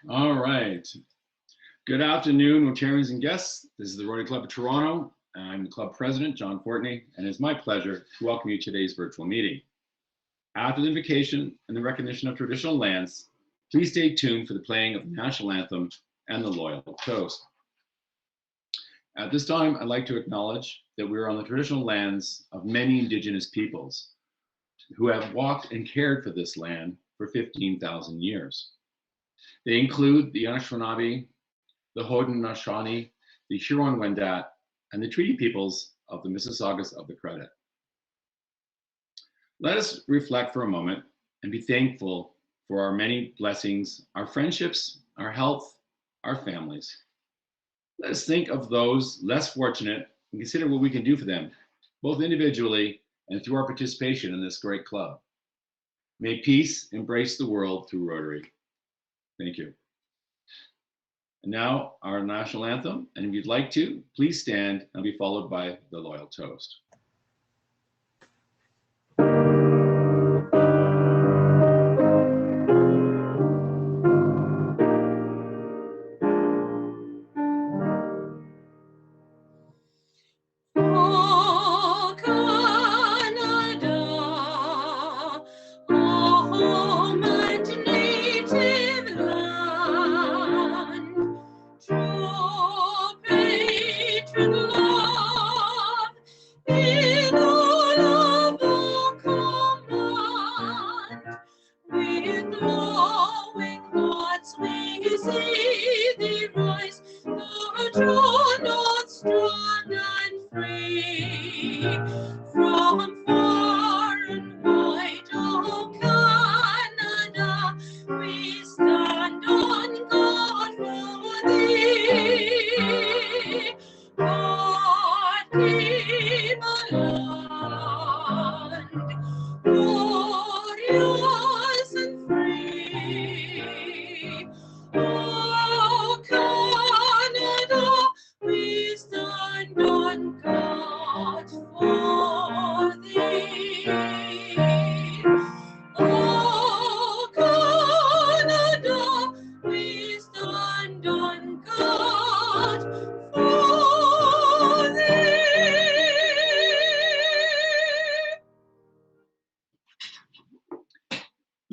All right. Good afternoon, Rotarians and guests. This is the Rotary Club of Toronto. I'm the club president, John Fortney, and it's my pleasure to welcome you to today's virtual meeting. After the invocation and the recognition of traditional lands, please stay tuned for the playing of the national anthem and the loyal toast. At this time, I'd like to acknowledge that we're on the traditional lands of many Indigenous peoples who have walked and cared for this land for 15,000 years. They include the Anishinaabe, the Haudenosaunee, the Huron-Wendat, and the Treaty Peoples of the Mississaugas of the Credit. Let us reflect for a moment and be thankful for our many blessings, our friendships, our health, our families. Let us think of those less fortunate and consider what we can do for them, both individually and through our participation in this great club. May peace embrace the world through Rotary. Thank you. And now our national anthem, and if you'd like to, please stand and be followed by the loyal toast.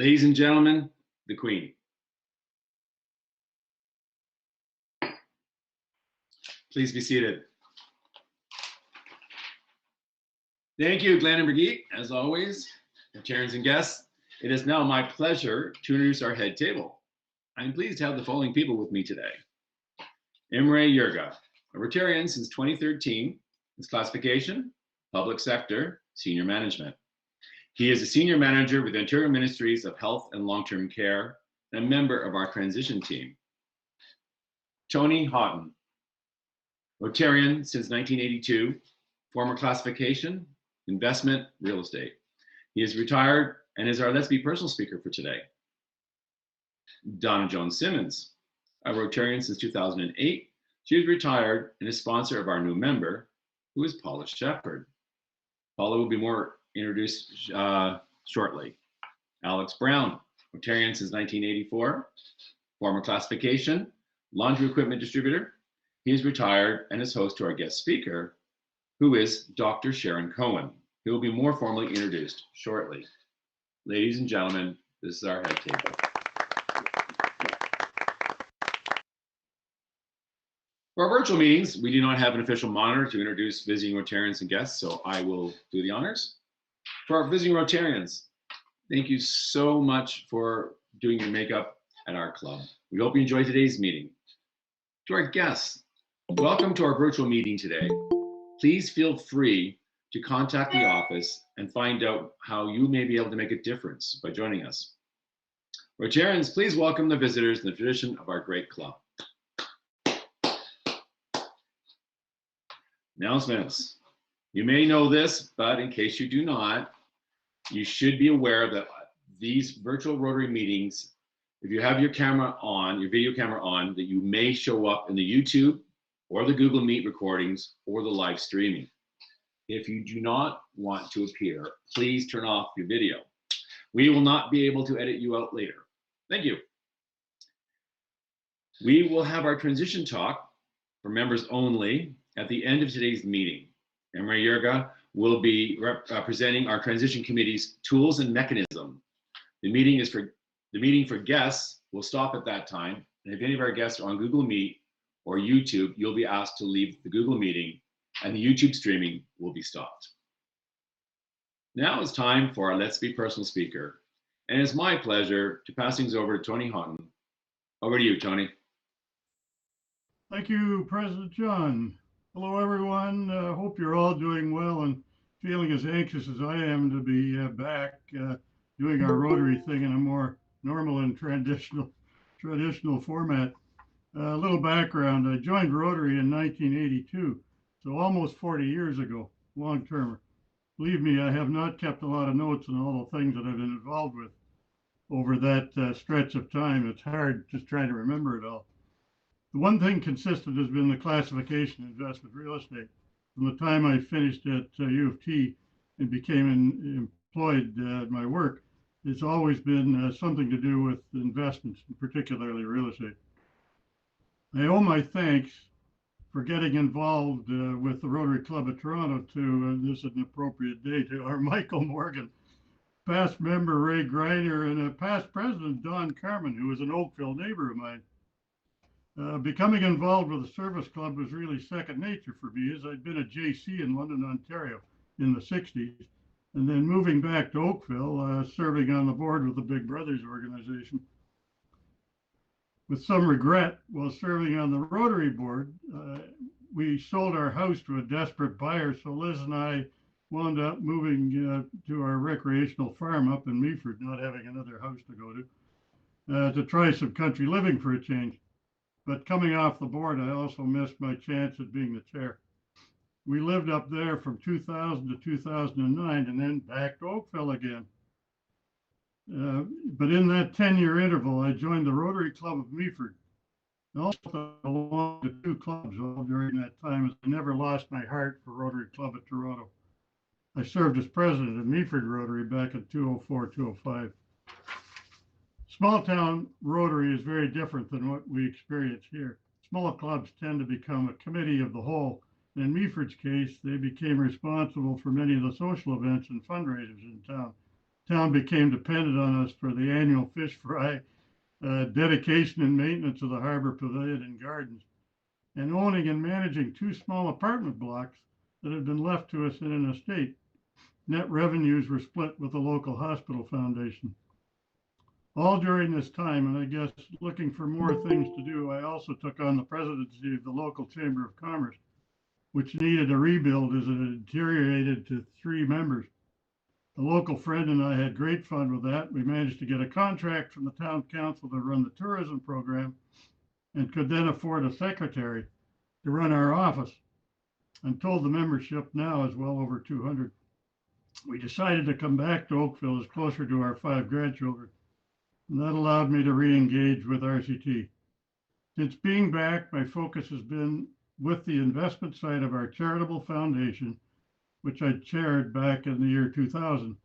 Ladies and gentlemen, the Queen. Please be seated. Thank you, Glenn and Brigitte, as always, Rotarians and guests. It is now my pleasure to introduce our head table. I'm pleased to have the following people with me today. Imre Yurga, a Rotarian since 2013, his classification, public sector, senior management. He is a senior manager with Ontario Ministries of Health and Long-Term Care and a member of our transition team. Tony Houghton, Rotarian since 1982, former classification, investment, real estate. He is retired and is our Let's Be Personal speaker for today. Donna Jones Simmons, a Rotarian since 2008. She is retired and is sponsor of our new member, who is Paula Shepard. Paula will be more introduced shortly. Alex Brown, Rotarian since 1984, former classification, laundry equipment distributor. He is retired and is host to our guest speaker, who is Dr. Sharon Cohen. He will be more formally introduced shortly. Ladies and gentlemen, this is our head table. For our virtual meetings, we do not have an official monitor to introduce visiting Rotarians and guests, so I will do the honors. For our visiting Rotarians, thank you so much for doing your makeup at our club. We hope you enjoy today's meeting. To our guests, welcome to our virtual meeting today. Please feel free to contact the office and find out how you may be able to make a difference by joining us. Rotarians, please welcome the visitors in the tradition of our great club. Announcements. You may know this, but in case you do not, you should be aware that these virtual Rotary meetings, if you have your camera on, your video camera on, that you may show up in the YouTube or the Google Meet recordings or the live streaming. If you do not want to appear, please turn off your video. We will not be able to edit you out later. Thank you. We will have our transition talk for members only at the end of today's meeting. Emery Yerga will be presenting our transition committee's tools and mechanism. The meeting for guests will stop at that time. And if any of our guests are on Google Meet or YouTube, you'll be asked to leave the Google meeting and the YouTube streaming will be stopped. Now it's time for our Let's Be Personal speaker. And it's my pleasure to pass things over to Tony Houghton. Over to you, Tony. Thank you, President John. Hello, everyone. Hope you're all doing well and feeling as anxious as I am to be back doing our Rotary thing in a more normal and traditional format. A little background, I joined Rotary in 1982. So almost 40 years ago, long-termer. Believe me, I have not kept a lot of notes on all the things that I've been involved with over that stretch of time. It's hard just trying to remember it all. The one thing consistent has been the classification of investment real estate. From the time I finished at U of T and became employed at my work, it's always been something to do with investments, particularly real estate. I owe my thanks for getting involved with the Rotary Club of Toronto to, this is an appropriate day, to our Michael Morgan, past member Ray Greiner, and a past president, Don Carmen, who was an Oakville neighbor of mine. Becoming involved with the service club was really second nature for me, as I'd been a JC in London, Ontario in the 60s, and then moving back to Oakville, serving on the board with the Big Brothers organization. With some regret, while serving on the Rotary board, we sold our house to a desperate buyer, so Liz and I wound up moving to our recreational farm up in Meaford, not having another house to go to try some country living for a change. But coming off the board, I also missed my chance at being the chair. We lived up there from 2000 to 2009 and then back to Oakville again. But in that 10-year interval, I joined the Rotary Club of Meaford. I also belonged to two clubs all during that time, as I never lost my heart for Rotary Club of Toronto. I served as president of Meaford Rotary back in 2004, 2005. Small town Rotary is very different than what we experience here. Small clubs tend to become a committee of the whole. In Meaford's case, they became responsible for many of the social events and fundraisers in town. Town became dependent on us for the annual fish fry, dedication and maintenance of the harbor pavilion and gardens, and owning and managing two small apartment blocks that had been left to us in an estate. Net revenues were split with the local hospital foundation. All during this time, and I guess looking for more things to do, I also took on the presidency of the local Chamber of Commerce, which needed a rebuild as it had deteriorated to 3 members. A local friend and I had great fun with that. We managed to get a contract from the town council to run the tourism program and could then afford a secretary to run our office. I'm told the membership now is well over 200. We decided to come back to Oakville as closer to our 5 grandchildren, and that allowed me to re-engage with RCT. Since being back, my focus has been with the investment side of our charitable foundation, which I chaired back in the year 2000.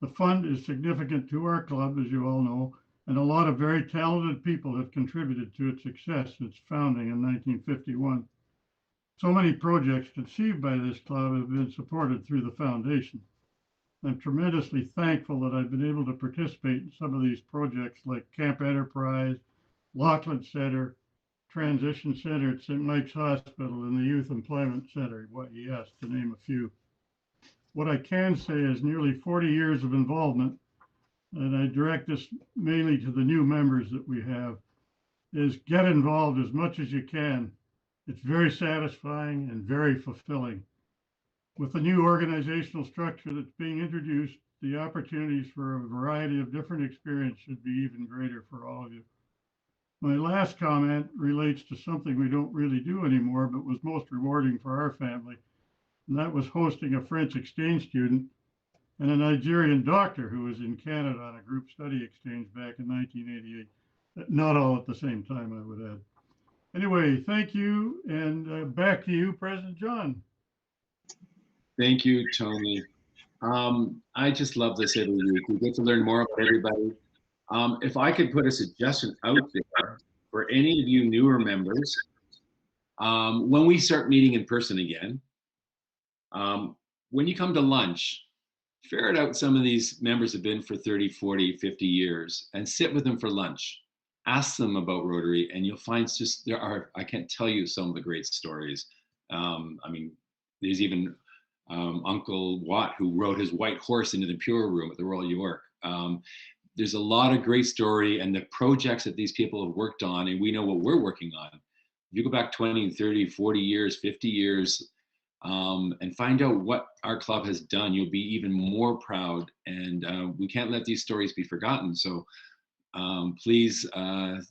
The fund is significant to our club, as you all know, and a lot of very talented people have contributed to its success since founding in 1951. So many projects conceived by this club have been supported through the foundation. I'm tremendously thankful that I've been able to participate in some of these projects like Camp Enterprise, Lachlan Center, Transition Center at St. Mike's Hospital, and the Youth Employment Center, YES, to name a few. What I can say is nearly 40 years of involvement and I direct this mainly to the new members that we have, is get involved as much as you can. It's very satisfying and very fulfilling. With the new organizational structure that's being introduced, the opportunities for a variety of different experience should be even greater for all of you. My last comment relates to something we don't really do anymore, but was most rewarding for our family, and that was hosting a French exchange student and a Nigerian doctor who was in Canada on a group study exchange back in 1988. Not all at the same time, I would add. Anyway, thank you, and back to you, President John. Thank you, Tony. I just love this every week. We get to learn more about everybody. If I could put a suggestion out there for any of you newer members, when we start meeting in person again, when you come to lunch, ferret out some of these members have been for 30, 40, 50 years and sit with them for lunch. Ask them about Rotary, and you'll find just I can't tell you some of the great stories. I mean, there's even Uncle Watt, who rode his white horse into the Pure Room at the Royal York. There's a lot of great story, and the projects that these people have worked on, and we know what we're working on. If you go back 20, 30, 40 years, 50 years, and find out what our club has done, you'll be even more proud. And we can't let these stories be forgotten. So please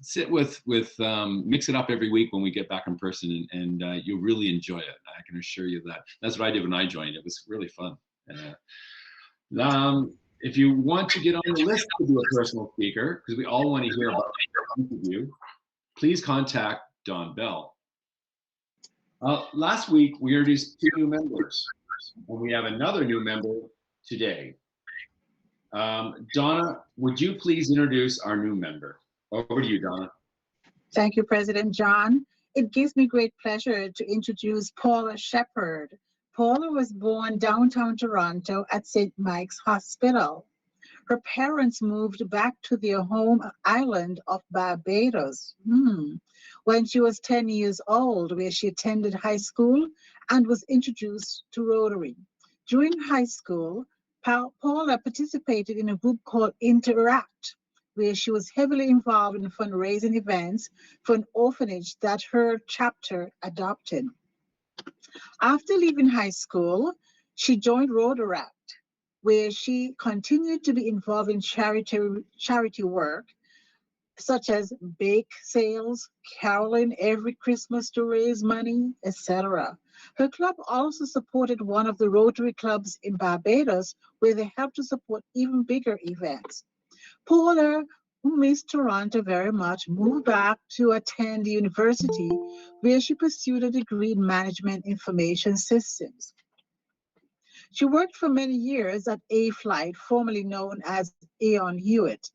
sit with mix it up every week when we get back in person, and you'll really enjoy it. I can assure you that. That's what I did when I joined. It was really fun. If you want to get on the list to be a personal speaker, because we all want to hear about you, please contact Don Bell. Last week, we introduced 2 new members, and we have another new member today. Donna, would you please introduce our new member? Over to you, Donna. Thank you, President John. It gives me great pleasure to introduce Paula Shepherd. Paula was born downtown Toronto at St. Mike's Hospital. Her parents moved back to their home island of Barbados when she was 10 years old, where she attended high school and was introduced to Rotary. During high school, Paula participated in a group called Interact, where she was heavily involved in fundraising events for an orphanage that her chapter adopted. After leaving high school, she joined Rotaract, where she continued to be involved in charity work, such as bake sales, caroling every Christmas to raise money, etc. Her club also supported one of the Rotary clubs in Barbados, where they helped to support even bigger events. Paula, who missed Toronto very much, moved back to attend university, where she pursued a degree in management information systems. She worked for many years at A-Flight, formerly known as Aon Hewitt.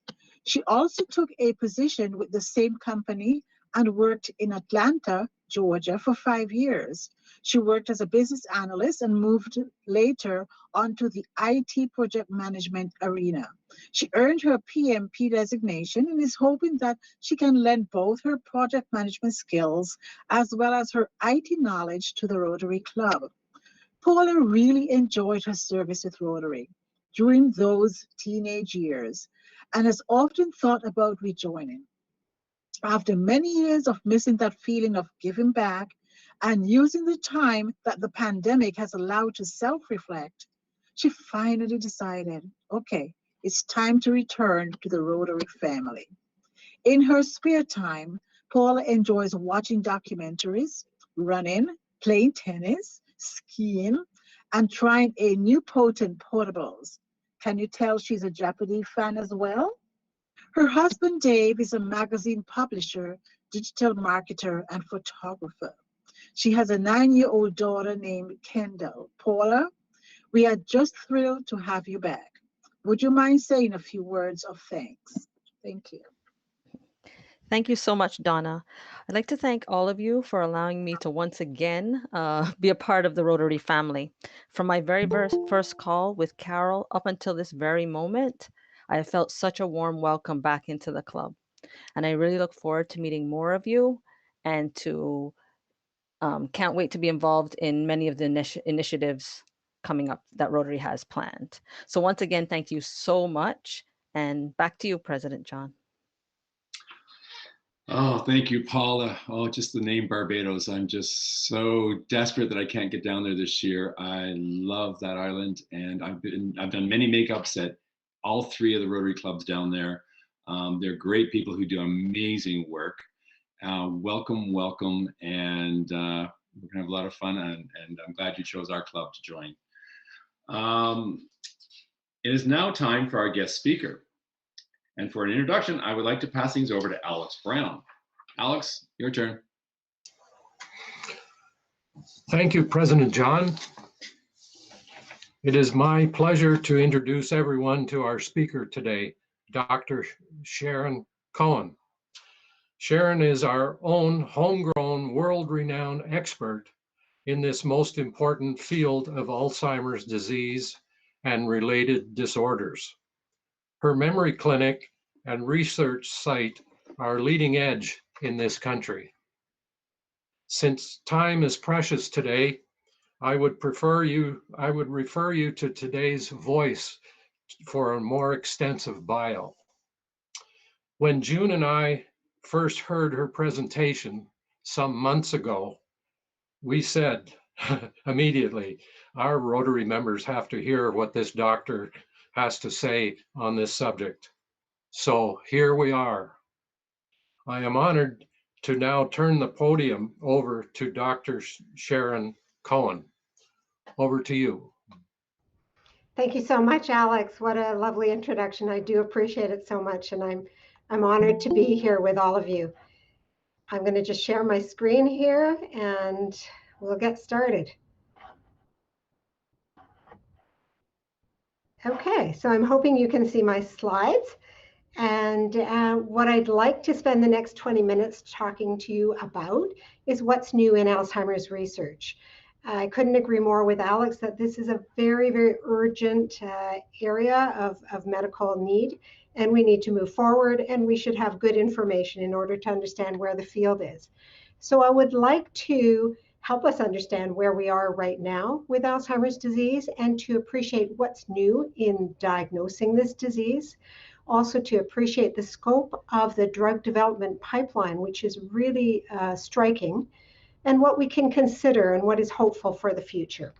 She also took a position with the same company and worked in Atlanta, Georgia for 5 years. She worked as a business analyst and moved later onto the IT project management arena. She earned her PMP designation and is hoping that she can lend both her project management skills as well as her IT knowledge to the Rotary Club. Paula really enjoyed her service with Rotary during those teenage years and has often thought about rejoining. After many years of missing that feeling of giving back and using the time that the pandemic has allowed to self-reflect, she finally decided, okay, it's time to return to the Rotary family. In her spare time, Paula enjoys watching documentaries, running, playing tennis, skiing, and trying a new potent portables. Can you tell she's a Jeopardy fan as well? Her husband, Dave, is a magazine publisher, digital marketer, and photographer. She has a 9-year-old daughter named Kendall. Paula, we are just thrilled to have you back. Would you mind saying a few words of thanks? Thank you. Thank you so much, Donna. I'd like to thank all of you for allowing me to once again be a part of the Rotary family. From my very first call with Carol up until this very moment, I have felt such a warm welcome back into the club. And I really look forward to meeting more of you and to can't wait to be involved in many of the initiatives coming up that Rotary has planned. So once again, thank you so much. And back to you, President John. Oh, thank you, Paula. Oh, just the name Barbados. I'm just so desperate that I can't get down there this year. I love that island, and I've done many makeups at all three of the Rotary clubs down there. They're great people who do amazing work. Welcome, welcome, and we're gonna have a lot of fun, and I'm glad you chose our club to join. It is now time for our guest speaker. And for an introduction, I would like to pass things over to Alex Brown. Alex, your turn. Thank you, President John. It is my pleasure to introduce everyone to our speaker today, Dr. Sharon Cohen. Sharon is our own homegrown, world-renowned expert in this most important field of Alzheimer's disease and related disorders. Her memory clinic and research site are leading edge in this country. Since time is precious today, I would refer you to today's voice for a more extensive bio. When June and I first heard her presentation some months ago, we said immediately, our Rotary members have to hear what this doctor has to say on this subject. So here we are. I am honored to now turn the podium over to Dr. Sharon Cohen. Over to you. Thank you so much, Alex. What a lovely introduction. I do appreciate it so much, and I'm honored to be here with all of you. I'm going to just share my screen here, and we'll get started. Okay, so I'm hoping you can see my slides. And what I'd like to spend the next 20 minutes talking to you about is what's new in Alzheimer's research. I couldn't agree more with Alex that this is a very, very urgent area of medical need, and we need to move forward, and we should have good information in order to understand where the field is. So I would like to help us understand where we are right now with Alzheimer's disease and to appreciate what's new in diagnosing this disease. Also to appreciate the scope of the drug development pipeline, which is really striking, and what we can consider and what is hopeful for the future.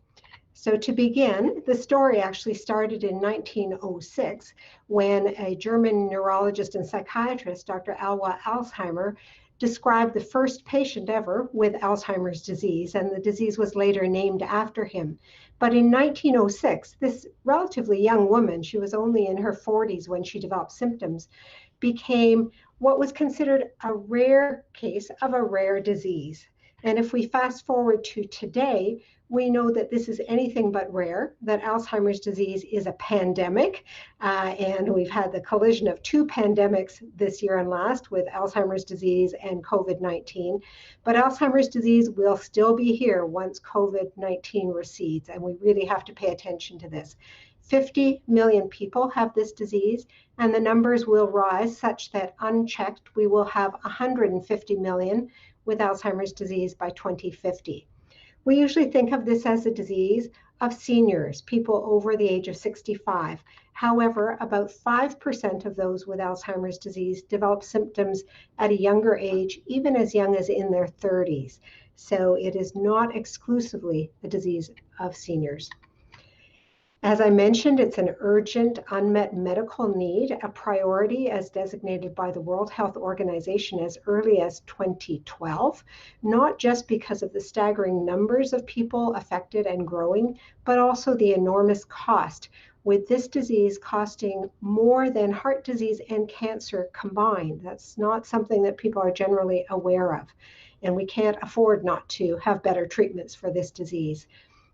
So to begin, the story actually started in 1906 when a German neurologist and psychiatrist, Dr. Alois Alzheimer, described the first patient ever with Alzheimer's disease, and the disease was later named after him. But in 1906, this relatively young woman, she was only in her 40s when she developed symptoms, became what was considered a rare case of a rare disease. And if we fast forward to today, we know that this is anything but rare, that Alzheimer's disease is a pandemic, and we've had the collision of two pandemics this year and last with Alzheimer's disease and COVID-19. But Alzheimer's disease will still be here once COVID-19 recedes, and we really have to pay attention to this. 50 million people have this disease, and the numbers will rise such that unchecked, we will have 150 million with Alzheimer's disease by 2050. We usually think of this as a disease of seniors, people over the age of 65. However, about 5% of those with Alzheimer's disease develop symptoms at a younger age, even as young as in their 30s. So it is not exclusively a disease of seniors. As I mentioned, it's an urgent unmet medical need, a priority as designated by the World Health Organization as early as 2012, not just because of the staggering numbers of people affected and growing, but also the enormous cost, with this disease costing more than heart disease and cancer combined. That's not something that people are generally aware of, and we can't afford not to have better treatments for this disease.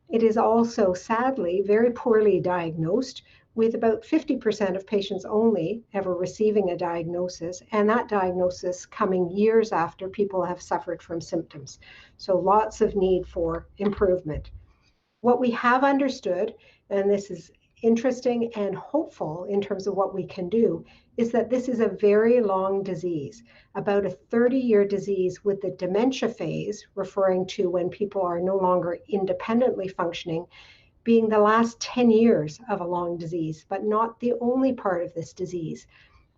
It is also, sadly, very poorly diagnosed, with about 50% of patients only ever receiving a diagnosis, and that diagnosis coming years after people have suffered from symptoms. So lots of need for improvement. What we have understood, and this is interesting and hopeful in terms of what we can do, is that this is a very long disease, about a 30-year disease with the dementia phase, referring to when people are no longer independently functioning, being the last 10 years of a long disease, but not the only part of this disease.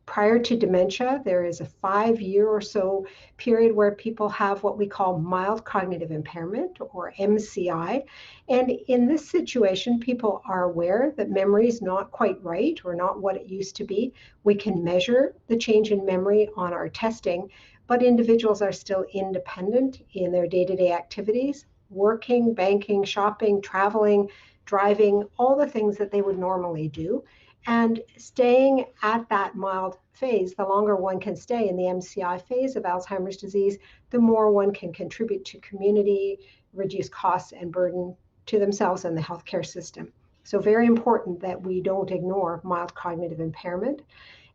Prior to dementia, there is a 5-year or so period where people have what we call mild cognitive impairment, or MCI. And in this situation, people are aware that memory is not quite right or not what it used to be. We can measure the change in memory on our testing, but individuals are still independent in their day-to-day activities, working, banking, shopping, traveling, driving, all the things that they would normally do. And staying at that mild phase, the longer one can stay in the MCI phase of Alzheimer's disease, the more one can contribute to community, reduce costs and burden to themselves and the healthcare system. So very important that we don't ignore mild cognitive impairment.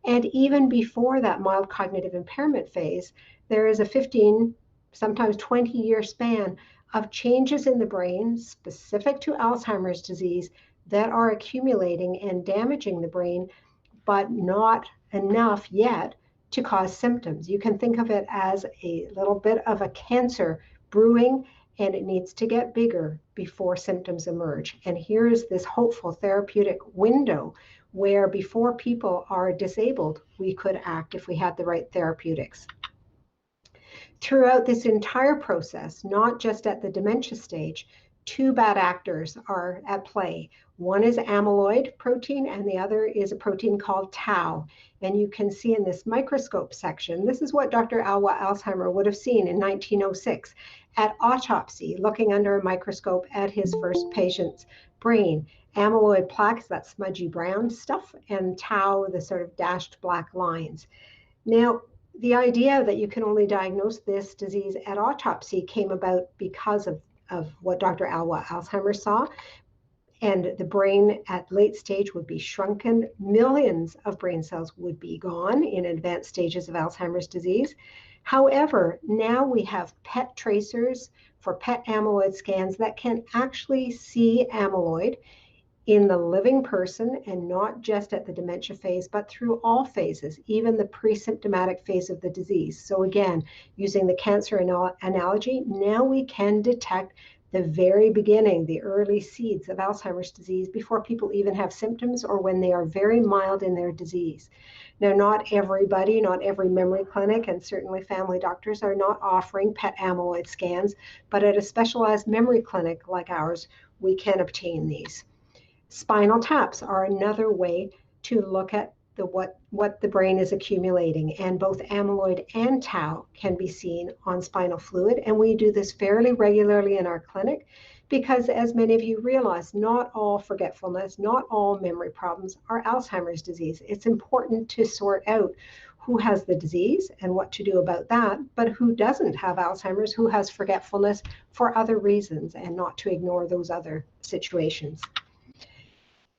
And even before that mild cognitive impairment phase, there is a 15, sometimes 20-year span of changes in the brain specific to Alzheimer's disease that are accumulating and damaging the brain, but not enough yet to cause symptoms. You can think of it as a little bit of a cancer brewing, and it needs to get bigger before symptoms emerge. And here is this hopeful therapeutic window where before people are disabled, we could act if we had the right therapeutics. Throughout this entire process, not just at the dementia stage, two bad actors are at play. One is amyloid protein, and the other is a protein called tau. And you can see in this microscope section, this is what Dr. Alzheimer would have seen in 1906 at autopsy, looking under a microscope at his first patient's brain. Amyloid plaques, that smudgy brown stuff, and tau, the sort of dashed black lines. Now, the idea that you can only diagnose this disease at autopsy came about because of what Dr. Alzheimer saw. And the brain at late stage would be shrunken. Millions of brain cells would be gone in advanced stages of Alzheimer's disease. However, now we have PET tracers for PET amyloid scans that can actually see amyloid in the living person, and not just at the dementia phase, but through all phases, even the pre-symptomatic phase of the disease. So again, using the cancer analogy, now we can detect the very beginning, the early seeds of Alzheimer's disease before people even have symptoms or when they are very mild in their disease. Now, not everybody, not every memory clinic, and certainly family doctors are not offering PET amyloid scans, but at a specialized memory clinic like ours, we can obtain these. Spinal taps are another way to look at what the brain is accumulating, and both amyloid and tau can be seen on spinal fluid. And we do this fairly regularly in our clinic because, as many of you realize, not all forgetfulness, not all memory problems are Alzheimer's disease. It's important to sort out who has the disease and what to do about that, but who doesn't have Alzheimer's, who has forgetfulness for other reasons, and not to ignore those other situations.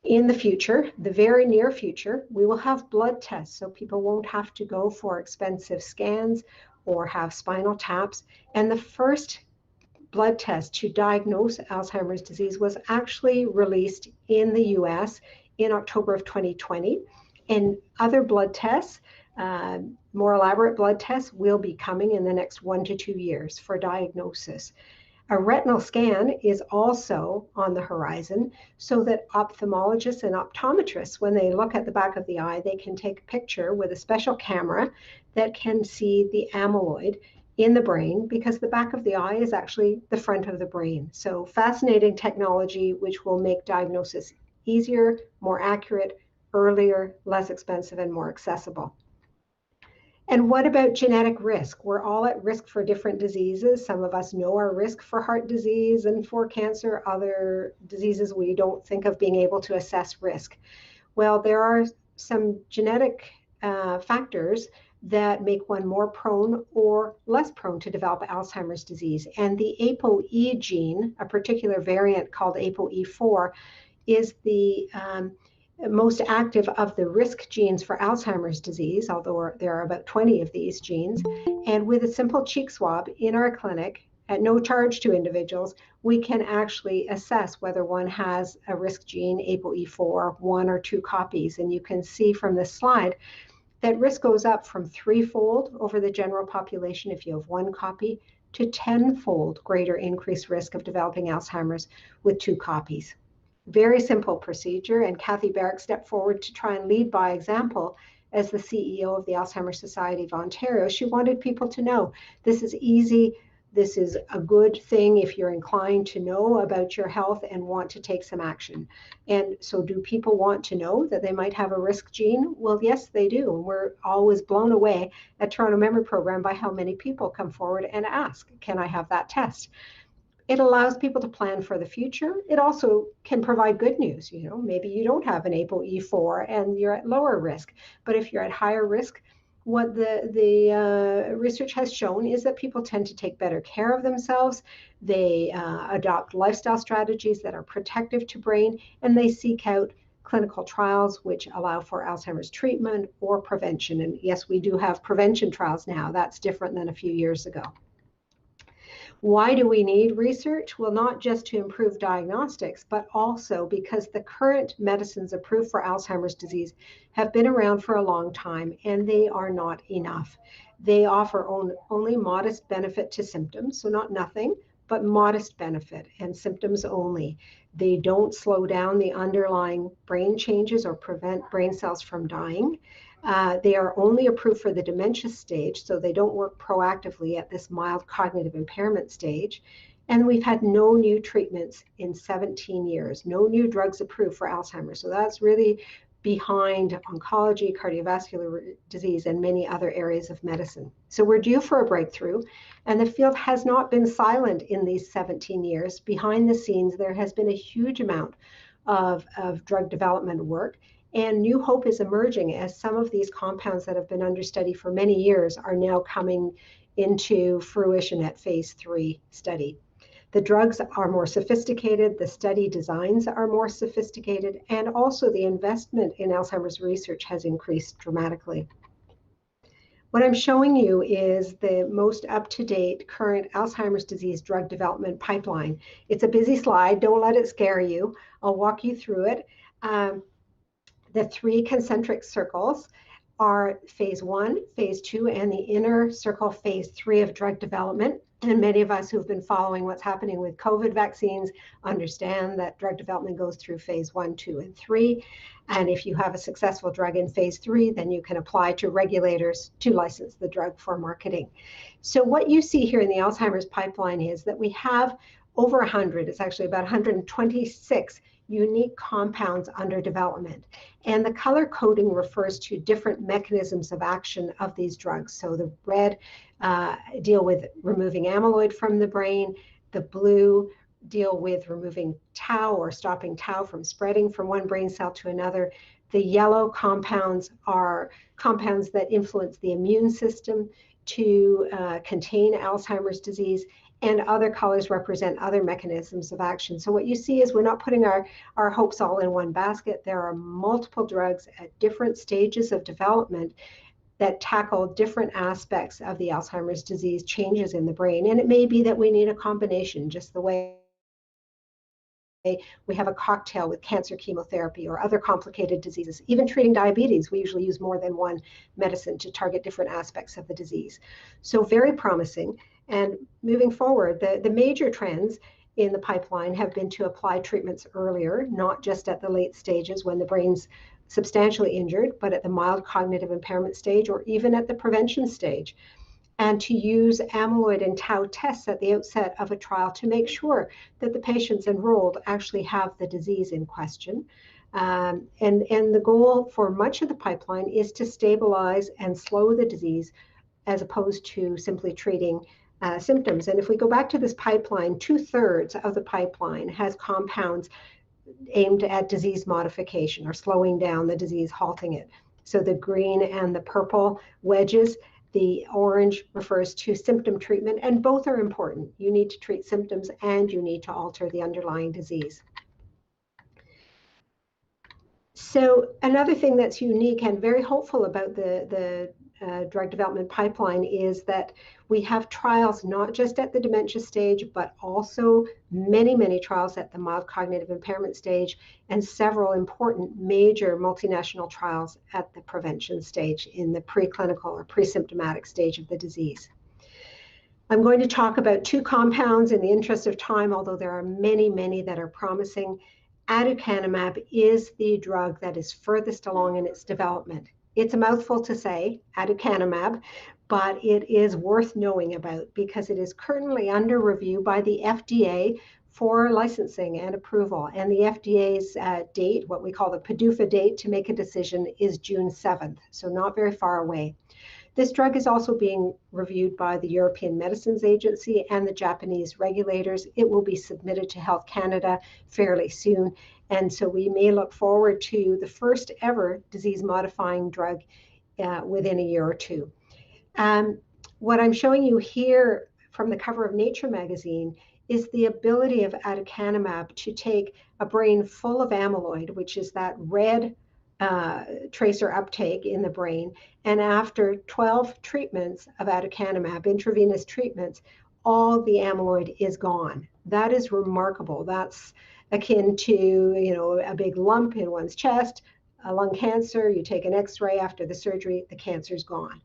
In the future, the very near future, we will have blood tests, so people won't have to go for expensive scans or have spinal taps. And the first blood test to diagnose Alzheimer's disease was actually released in the US in October of 2020. And other blood tests, more elaborate blood tests, will be coming in the next 1 to 2 years for diagnosis. A retinal scan is also on the horizon, so that ophthalmologists and optometrists, when they look at the back of the eye, they can take a picture with a special camera that can see the amyloid in the brain, because the back of the eye is actually the front of the brain. So fascinating technology which will make diagnosis easier, more accurate, earlier, less expensive, and more accessible. And what about genetic risk? We're all at risk for different diseases. Some of us know our risk for heart disease and for cancer. Other diseases we don't think of being able to assess risk. Well, there are some genetic factors that make one more prone or less prone to develop Alzheimer's disease. And the ApoE gene, a particular variant called ApoE4, is the most active of the risk genes for Alzheimer's disease, although there are about 20 of these genes. And with a simple cheek swab in our clinic, at no charge to individuals, we can actually assess whether one has a risk gene, ApoE4, 1 or 2 copies. And you can see from this slide that risk goes up from 3-fold over the general population if you have 1 copy, to 10-fold greater increased risk of developing Alzheimer's with 2 copies. Very simple procedure, and Kathy Barrick stepped forward to try and lead by example as the CEO of the Alzheimer's Society of Ontario. She wanted people to know this is easy, this is a good thing if you're inclined to know about your health and want to take some action. And so do people want to know that they might have a risk gene? Well, yes, they do. And we're always blown away at Toronto Memory Program by how many people come forward and ask, can I have that test? It allows people to plan for the future. It also can provide good news. You know, maybe you don't have an ApoE4 and you're at lower risk, but if you're at higher risk, what the research has shown is that people tend to take better care of themselves. They adopt lifestyle strategies that are protective to brain, and they seek out clinical trials which allow for Alzheimer's treatment or prevention. And yes, we do have prevention trials now. That's different than a few years ago. Why do we need research? Well, not just to improve diagnostics, but also because the current medicines approved for Alzheimer's disease have been around for a long time, and they are not enough. They offer only modest benefit to symptoms, so not nothing, but modest benefit and symptoms only. They don't slow down the underlying brain changes or prevent brain cells from dying. They are only approved for the dementia stage, so they don't work proactively at this mild cognitive impairment stage. And we've had no new treatments in 17 years, no new drugs approved for Alzheimer's. So that's really behind oncology, cardiovascular disease, and many other areas of medicine. So we're due for a breakthrough, and the field has not been silent in these 17 years. Behind the scenes, there has been a huge amount of drug development work. And new hope is emerging as some of these compounds that have been under study for many years are now coming into fruition at phase 3 study. The drugs are more sophisticated, the study designs are more sophisticated, and also the investment in Alzheimer's research has increased dramatically. What I'm showing you is the most up-to-date current Alzheimer's disease drug development pipeline. It's a busy slide, don't let it scare you. I'll walk you through it. The 3 concentric circles are phase 1, phase 2, and the inner circle, phase 3 of drug development. And many of us who've been following what's happening with COVID vaccines understand that drug development goes through phase 1, 2, and 3. And if you have a successful drug in phase 3, then you can apply to regulators to license the drug for marketing. So what you see here in the Alzheimer's pipeline is that we have over 100, it's actually about 126 unique compounds under development. And the color coding refers to different mechanisms of action of these drugs. So the red deal with removing amyloid from the brain, the blue deal with removing tau or stopping tau from spreading from one brain cell to another. The yellow compounds are compounds that influence the immune system to contain Alzheimer's disease, and other colors represent other mechanisms of action. So what you see is we're not putting our hopes all in one basket. There are multiple drugs at different stages of development that tackle different aspects of the Alzheimer's disease changes in the brain. And it may be that we need a combination, just the way we have a cocktail with cancer chemotherapy or other complicated diseases. Even treating diabetes, we usually use more than one medicine to target different aspects of the disease. So very promising. And moving forward, the major trends in the pipeline have been to apply treatments earlier, not just at the late stages when the brain's substantially injured, but at the mild cognitive impairment stage or even at the prevention stage. And to use amyloid and tau tests at the outset of a trial to make sure that the patients enrolled actually have the disease in question. And the goal for much of the pipeline is to stabilize and slow the disease as opposed to simply treating symptoms. And if we go back to this pipeline, 2/3 of the pipeline has compounds aimed at disease modification or slowing down the disease, halting it. So the green and the purple wedges, the orange refers to symptom treatment, and both are important. You need to treat symptoms and you need to alter the underlying disease. So another thing that's unique and very hopeful about the drug development pipeline is that we have trials not just at the dementia stage, but also many, many trials at the mild cognitive impairment stage and several important major multinational trials at the prevention stage in the preclinical or pre-symptomatic stage of the disease. I'm going to talk about 2 compounds in the interest of time, although there are many, many that are promising. aducanumab is the drug that is furthest along in its development. It's a mouthful to say, aducanumab, but it is worth knowing about because it is currently under review by the FDA for licensing and approval. And the FDA's date, what we call the PDUFA date to make a decision, is June 7th, so not very far away. This drug is also being reviewed by the European Medicines Agency and the Japanese regulators. It will be submitted to Health Canada fairly soon. And so we may look forward to the first ever disease-modifying drug within a year or two. What I'm showing you here from the cover of Nature magazine is the ability of aducanumab to take a brain full of amyloid, which is that red tracer uptake in the brain, and after 12 treatments of aducanumab, intravenous treatments, all the amyloid is gone. That is remarkable. That's akin to, a big lump in one's chest, a lung cancer. You take an X-ray after the surgery, the cancer's gone.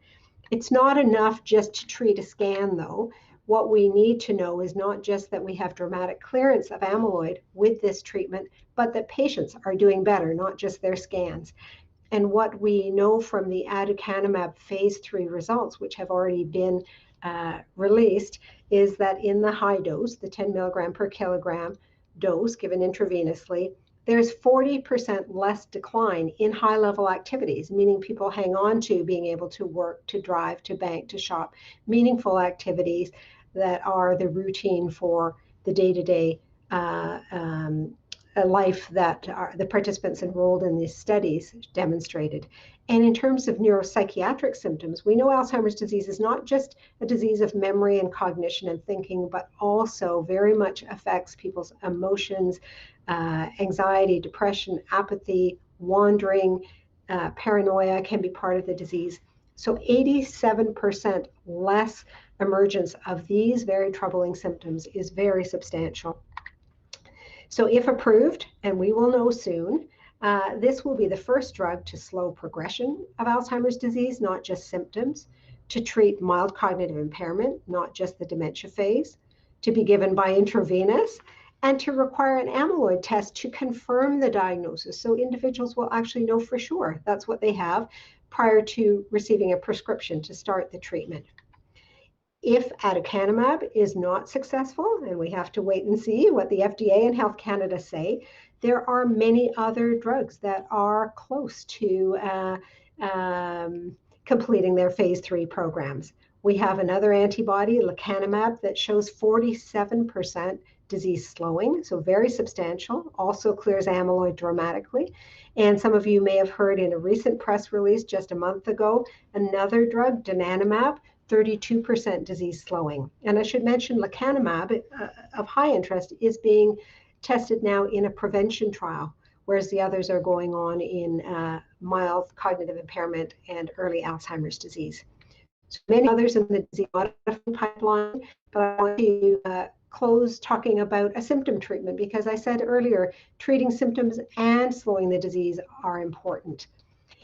It's not enough just to treat a scan, though. What we need to know is not just that we have dramatic clearance of amyloid with this treatment, but that patients are doing better, not just their scans. And what we know from the aducanumab phase 3 results, which have already been released, is that in the high dose, the 10 milligram per kilogram dose given intravenously, there's 40% less decline in high-level activities, meaning people hang on to being able to work, to drive, to bank, to shop, meaningful activities that are the routine for the day-to-day life that the participants enrolled in these studies demonstrated. And in terms of neuropsychiatric symptoms, we know Alzheimer's disease is not just a disease of memory and cognition and thinking, but also very much affects people's emotions, anxiety, depression, apathy, wandering, paranoia can be part of the disease. So 87% less emergence of these very troubling symptoms is very substantial. So if approved, and we will know soon, this will be the first drug to slow progression of Alzheimer's disease, not just symptoms, to treat mild cognitive impairment, not just the dementia phase, to be given by intravenous, and to require an amyloid test to confirm the diagnosis. So individuals will actually know for sure that's what they have prior to receiving a prescription to start the treatment. If aducanumab is not successful, and we have to wait and see what the FDA and Health Canada say, there are many other drugs that are close to completing their phase 3 programs. We have another antibody, lecanemab, that shows 47% disease slowing, so very substantial, also clears amyloid dramatically. And some of you may have heard in a recent press release just a month ago, another drug, donanemab, 32% disease slowing. And I should mention lecanemab, of high interest, is being tested now in a prevention trial, whereas the others are going on in mild cognitive impairment and early Alzheimer's disease. So many others in the disease modifying pipeline, but I want to close talking about a symptom treatment because I said earlier, treating symptoms and slowing the disease are important.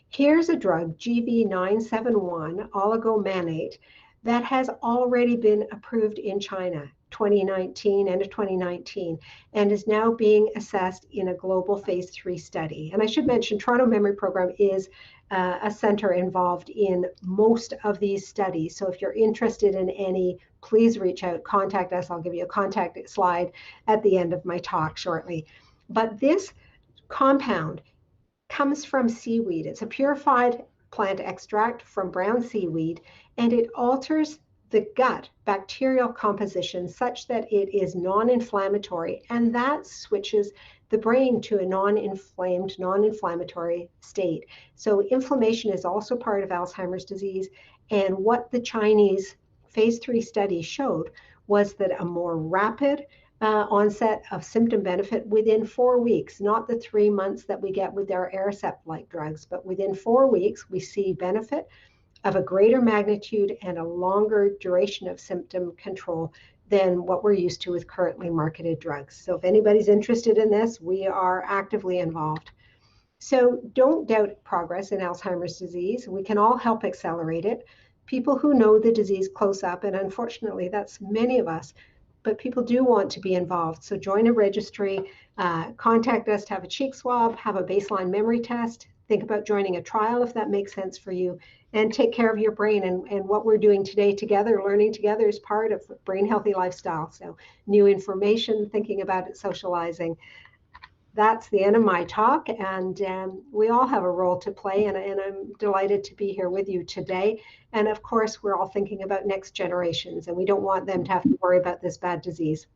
Here's a drug, GV971, oligomanate, that has already been approved in China, 2019, end of 2019, and is now being assessed in a global phase 3 study. And I should mention, Toronto Memory Program is a center involved in most of these studies. So if you're interested in any, please reach out, contact us. I'll give you a contact slide at the end of my talk shortly. But this compound comes from seaweed. It's a purified plant extract from brown seaweed, and it alters the gut bacterial composition such that it is non-inflammatory, and that switches the brain to a non-inflamed, non-inflammatory state. So inflammation is also part of Alzheimer's disease, and what the Chinese phase 3 study showed was that a more rapid onset of symptom benefit within 4 weeks, not the 3 months that we get with our Aricept-like drugs, but within 4 weeks, we see benefit of a greater magnitude and a longer duration of symptom control than what we're used to with currently marketed drugs. So if anybody's interested in this, we are actively involved. So don't doubt progress in Alzheimer's disease. We can all help accelerate it. People who know the disease close up, and unfortunately, that's many of us, but people do want to be involved. So join a registry, contact us to have a cheek swab, have a baseline memory test, think about joining a trial if that makes sense for you, and take care of your brain. And what we're doing today together, learning together, is part of Brain Healthy Lifestyle. So new information, thinking about it, socializing. That's the end of my talk, and we all have a role to play, and I'm delighted to be here with you today. And of course, we're all thinking about next generations, and we don't want them to have to worry about this bad disease.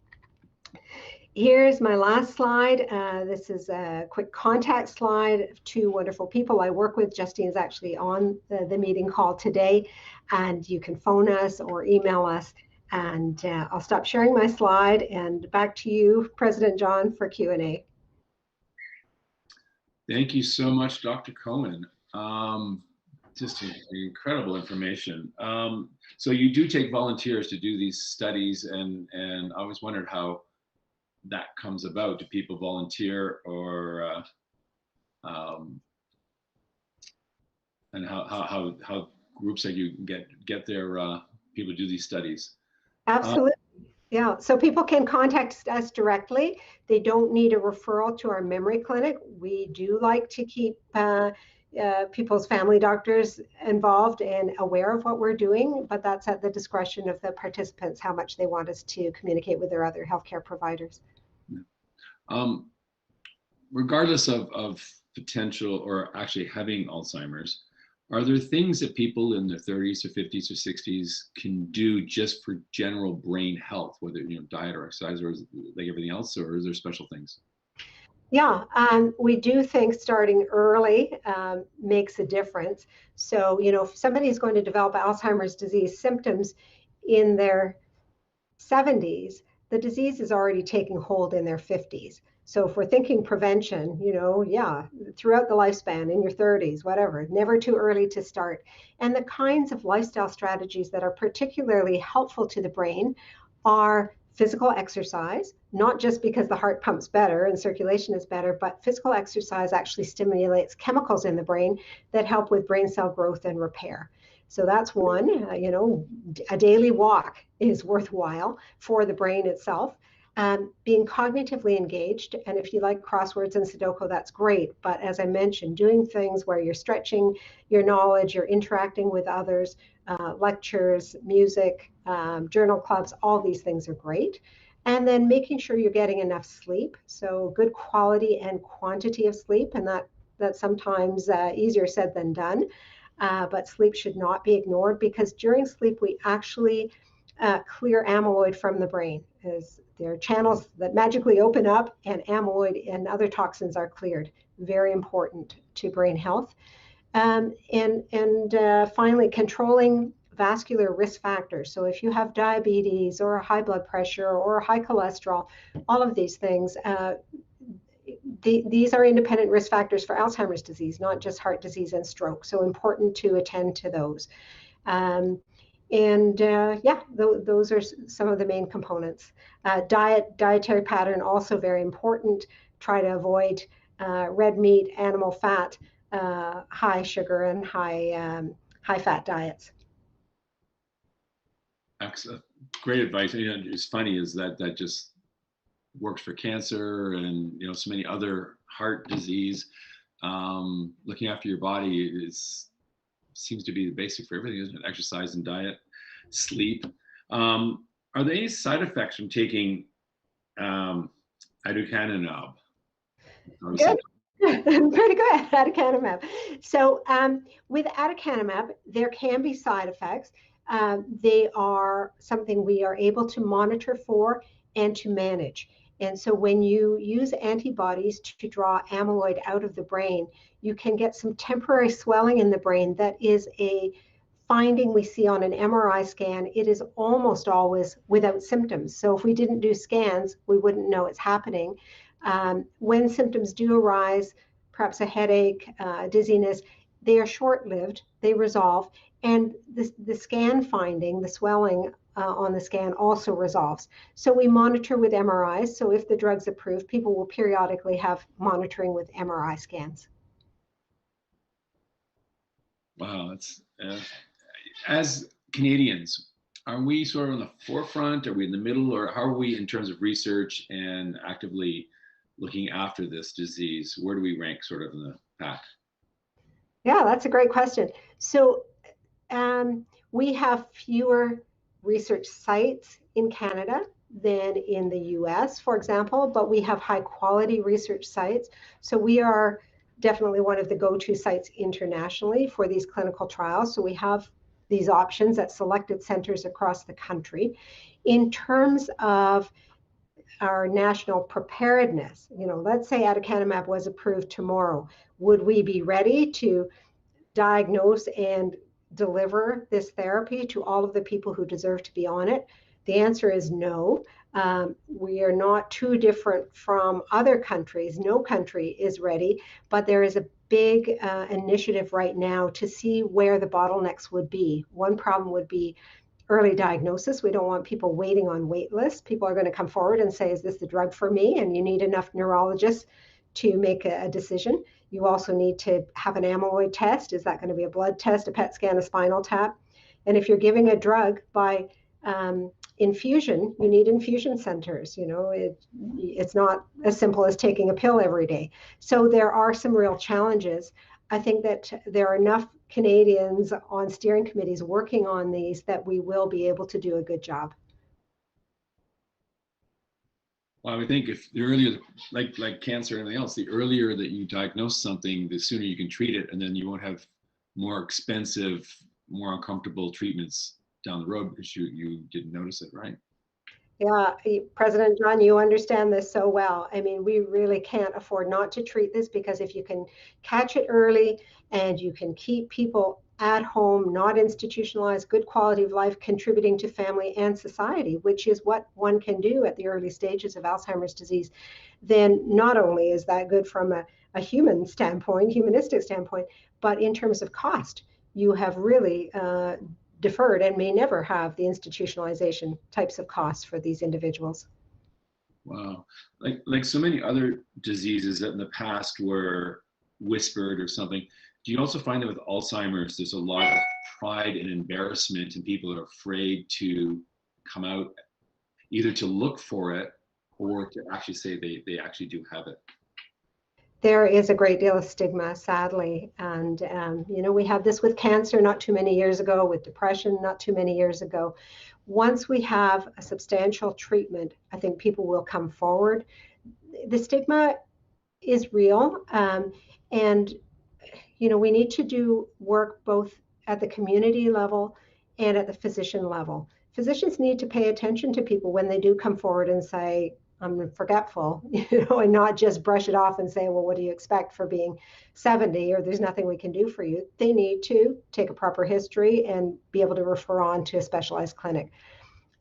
Here's my last slide. This is a quick contact slide of two wonderful people I work with. Justine is actually on the meeting call today, and you can phone us or email us. And I'll stop sharing my slide, and back to you, President John, for Q&A. Thank you so much, Dr. Cohen. Just incredible information. So you do take volunteers to do these studies, and I always wondered how that comes about. Do people volunteer, or and how groups like you get their people to do these studies? Absolutely. Yeah, so people can contact us directly. They don't need a referral to our memory clinic. We do like to keep people's family doctors involved and aware of what we're doing, but that's at the discretion of the participants, how much they want us to communicate with their other healthcare providers. Regardless of potential or actually having Alzheimer's, are there things that people in their 30s or 50s or 60s can do just for general brain health, whether diet or exercise, or like everything else, or is there special things? Yeah, we do think starting early makes a difference. So, if somebody is going to develop Alzheimer's disease symptoms in their 70s, the disease is already taking hold in their 50s. So if we're thinking prevention, yeah, throughout the lifespan, in your 30s, whatever, never too early to start. And the kinds of lifestyle strategies that are particularly helpful to the brain are physical exercise, not just because the heart pumps better and circulation is better, but physical exercise actually stimulates chemicals in the brain that help with brain cell growth and repair. So that's one. A daily walk is worthwhile for the brain itself. Being cognitively engaged, and if you like crosswords and Sudoku, that's great. But as I mentioned, doing things where you're stretching your knowledge, you're interacting with others, lectures, music, journal clubs, all these things are great. And then making sure you're getting enough sleep. So good quality and quantity of sleep, and that's sometimes easier said than done. But sleep should not be ignored, because during sleep we actually clear amyloid from the brain, as there are channels that magically open up and amyloid and other toxins are cleared. Very important to brain health. And finally, controlling vascular risk factors. So if you have diabetes or high blood pressure or high cholesterol, all of these things, these are independent risk factors for Alzheimer's disease, not just heart disease and stroke. So important to attend to those. Yeah, those are some of the main components. Dietary pattern, also very important. Try to avoid red meat, animal fat, high sugar, and high fat diets. Excellent. Great advice. It's funny is that just works for cancer and so many other heart disease. Looking after your body seems to be the basic for everything, isn't it? Exercise and diet, sleep. Are there any side effects from taking aducanumab? Good. Pretty good, aducanumab. So with aducanumab, there can be side effects. They are something we are able to monitor for and to manage. And so when you use antibodies to draw amyloid out of the brain, you can get some temporary swelling in the brain that is a finding we see on an MRI scan. It is almost always without symptoms. So if we didn't do scans, we wouldn't know it's happening. When symptoms do arise, perhaps a headache, dizziness, they are short-lived, they resolve, and the scan finding, the swelling on the scan also resolves. So we monitor with MRIs. So if the drug's approved, people will periodically have monitoring with MRI scans. Wow, that's as Canadians, are we sort of on the forefront? Are we in the middle, or how are we in terms of research and actively looking after this disease? Where do we rank sort of in the pack? Yeah, that's a great question. So we have fewer research sites in Canada than in the US, for example, but we have high quality research sites. So we are definitely one of the go-to sites internationally for these clinical trials. So we have these options at selected centers across the country. In terms of our national preparedness, let's say aducanumab was approved tomorrow, would we be ready to diagnose and deliver this therapy to all of the people who deserve to be on it? The answer is no. We are not too different from other countries. No country is ready, but there is a big initiative right now to see where the bottlenecks would be. One problem would be early diagnosis. We don't want people waiting on wait lists. People are going to come forward and say, is this the drug for me? And you need enough neurologists to make a decision. You also need to have an amyloid test. Is that going to be a blood test, a PET scan, a spinal tap? And if you're giving a drug by infusion, you need infusion centers. It's not as simple as taking a pill every day. So there are some real challenges. I think that there are enough Canadians on steering committees working on these that we will be able to do a good job. Well, I would think if the earlier, like cancer or anything else, the earlier that you diagnose something, the sooner you can treat it, and then you won't have more expensive, more uncomfortable treatments down the road because you didn't notice it, right? Yeah, President John, you understand this so well. I mean, we really can't afford not to treat this, because if you can catch it early and you can keep people at home, not institutionalized, good quality of life, contributing to family and society, which is what one can do at the early stages of Alzheimer's disease, then not only is that good from a human standpoint, humanistic standpoint, but in terms of cost, you have really deferred and may never have the institutionalization types of costs for these individuals. Wow. Like so many other diseases that in the past were whispered or something, do you also find that with Alzheimer's, there's a lot of pride and embarrassment, and people are afraid to come out, either to look for it or to actually say they actually do have it? There is a great deal of stigma, sadly. And, we had this with cancer not too many years ago, with depression not too many years ago. Once we have a substantial treatment, I think people will come forward. The stigma is real. And, we need to do work both at the community level and at the physician level. Physicians need to pay attention to people when they do come forward and say, I'm forgetful, and not just brush it off and say, well, what do you expect for being 70, or there's nothing we can do for you. They need to take a proper history and be able to refer on to a specialized clinic.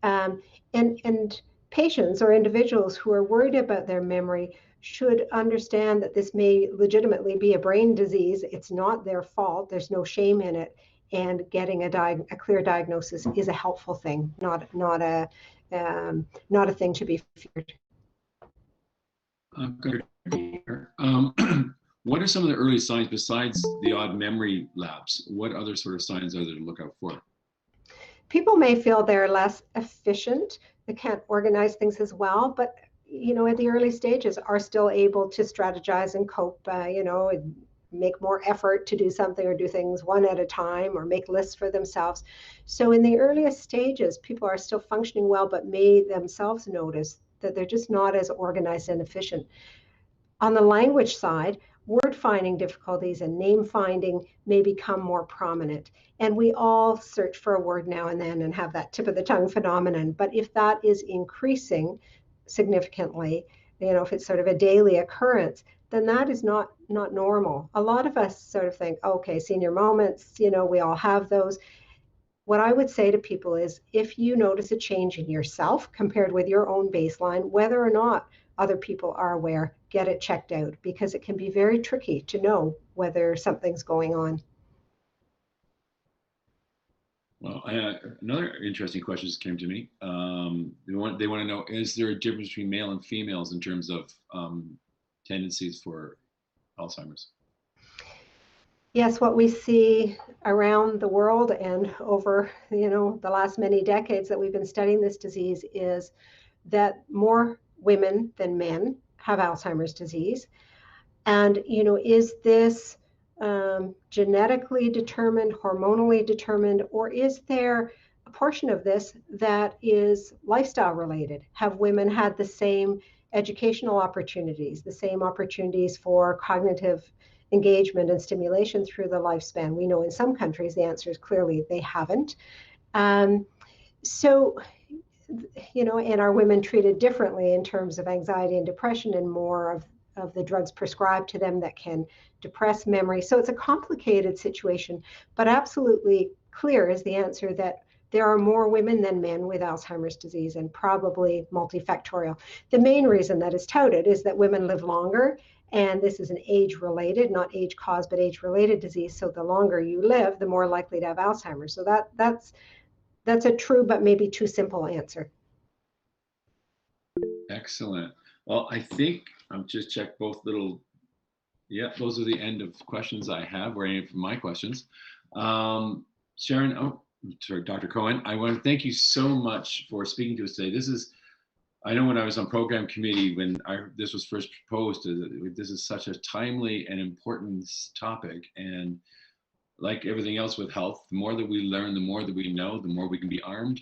And patients or individuals who are worried about their memory should understand that this may legitimately be a brain disease. It's not their fault. There's no shame in it. And getting a clear diagnosis is a helpful thing, not a thing to be feared. What are some of the early signs besides the odd memory lapse? What other sort of signs are there to look out for? People may feel they're less efficient. They can't organize things as well, but at the early stages are still able to strategize and cope, and make more effort to do something, or do things one at a time, or make lists for themselves. So in the earliest stages, people are still functioning well, but may themselves notice that they're just not as organized and efficient. On the language side, word finding difficulties and name finding may become more prominent. And we all search for a word now and then and have that tip of the tongue phenomenon. But if that is increasing significantly, if it's sort of a daily occurrence, then that is not normal. A lot of us sort of think, okay, senior moments, we all have those. What I would say to people is, if you notice a change in yourself compared with your own baseline, whether or not other people are aware, get it checked out, because it can be very tricky to know whether something's going on. Well, another interesting question just came to me. They want to know, is there a difference between male and females in terms of tendencies for Alzheimer's? Yes, what we see around the world and over, the last many decades that we've been studying this disease is that more women than men have Alzheimer's disease. And, is this genetically determined, hormonally determined, or is there a portion of this that is lifestyle related? Have women had the same educational opportunities, the same opportunities for cognitive engagement and stimulation through the lifespan? We know in some countries the answer is clearly they haven't. So, and are women treated differently in terms of anxiety and depression, and more of the drugs prescribed to them that can depress memory? So it's a complicated situation, but absolutely clear is the answer that there are more women than men with Alzheimer's disease, and probably multifactorial. The main reason that is touted is that women live longer, and this is an age-related, not age-caused, but age-related disease. So the longer you live, the more likely to have Alzheimer's. So that's a true but maybe too simple answer. Excellent. Well, I think I'm just check both little. Yeah, those are the end of questions I have, or any of my questions. Sharon, sorry, Dr. Cohen, I want to thank you so much for speaking to us today. This is, I know when I was on program committee, when this was first proposed, this is such a timely and important topic. And like everything else with health, the more that we learn, the more that we know, the more we can be armed.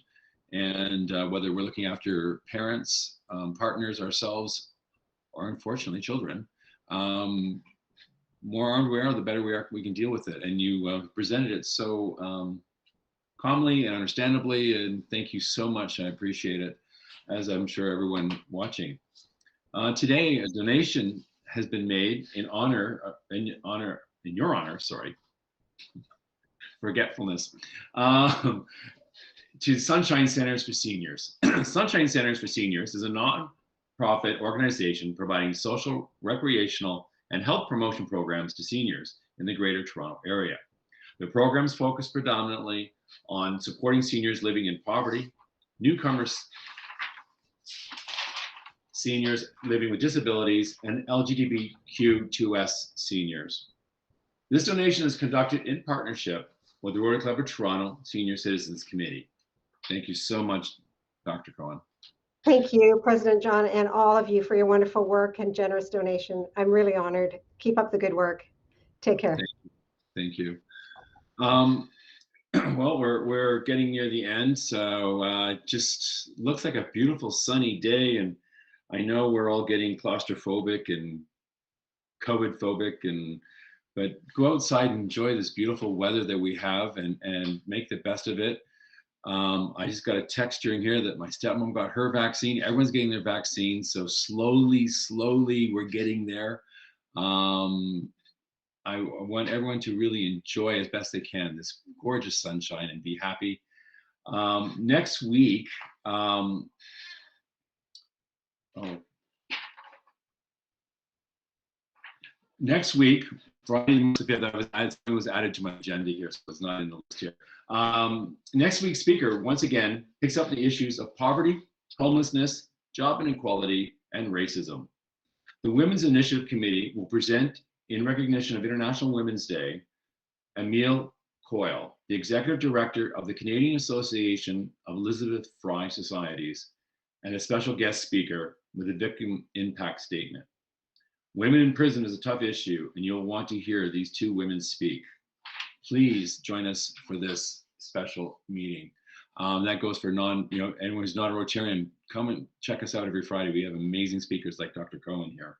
And whether we're looking after parents, partners, ourselves, or unfortunately children, more armed we are, the better we can deal with it. And you presented it so calmly and understandably, and thank you so much. I appreciate it, as I'm sure everyone watching. Today, a donation has been made in your honor, sorry, forgetfulness, to Sunshine Centers for Seniors. Sunshine Centers for Seniors is a non-profit organization providing social, recreational, and health promotion programs to seniors in the Greater Toronto Area. The programs focus predominantly on supporting seniors living in poverty, newcomers, seniors living with disabilities, and LGBTQ2S seniors. This donation is conducted in partnership with the Rotary Club of Toronto Senior Citizens Committee. Thank you so much, Dr. Cohen. Thank you, President John, and all of you for your wonderful work and generous donation. I'm really honored. Keep up the good work. Take care. Thank you. Well, we're getting near the end, so just looks like a beautiful sunny day, and I know we're all getting claustrophobic and COVID phobic, but go outside and enjoy this beautiful weather that we have, and make the best of it. I just got a text during here that my stepmom got her vaccine. Everyone's getting their vaccine, so slowly we're getting there. I want everyone to really enjoy as best they can this gorgeous sunshine and be happy. Next week, next week, Friday, that was added to my agenda here, so it's not in the list here. Next week's speaker, once again, picks up the issues of poverty, homelessness, job inequality, and racism. The Women's Initiative Committee will present, in recognition of International Women's Day, Emile Coyle, the Executive Director of the Canadian Association of Elizabeth Fry Societies, and a special guest speaker with a victim impact statement. Women in prison is a tough issue, and you'll want to hear these two women speak. Please join us for this special meeting. That goes for anyone who's not a Rotarian, come and check us out every Friday. We have amazing speakers like Dr. Cohen here.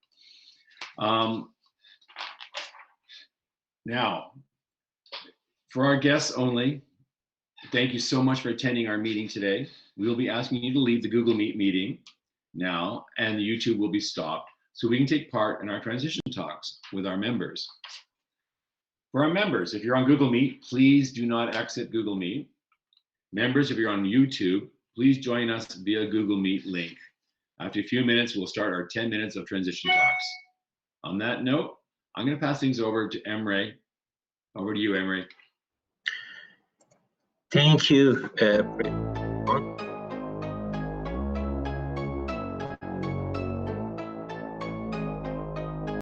Now, for our guests only, thank you so much for attending our meeting today. We will be asking you to leave the Google Meet meeting now, and the YouTube will be stopped so we can take part in our transition talks with our members. For our members, if you're on Google Meet, please do not exit Google Meet. Members, if you're on YouTube, please join us via Google Meet link. After a few minutes, we'll start our 10 minutes of transition talks. On that note, I'm going to pass things over to Emre. Over to you, Emre. Thank you,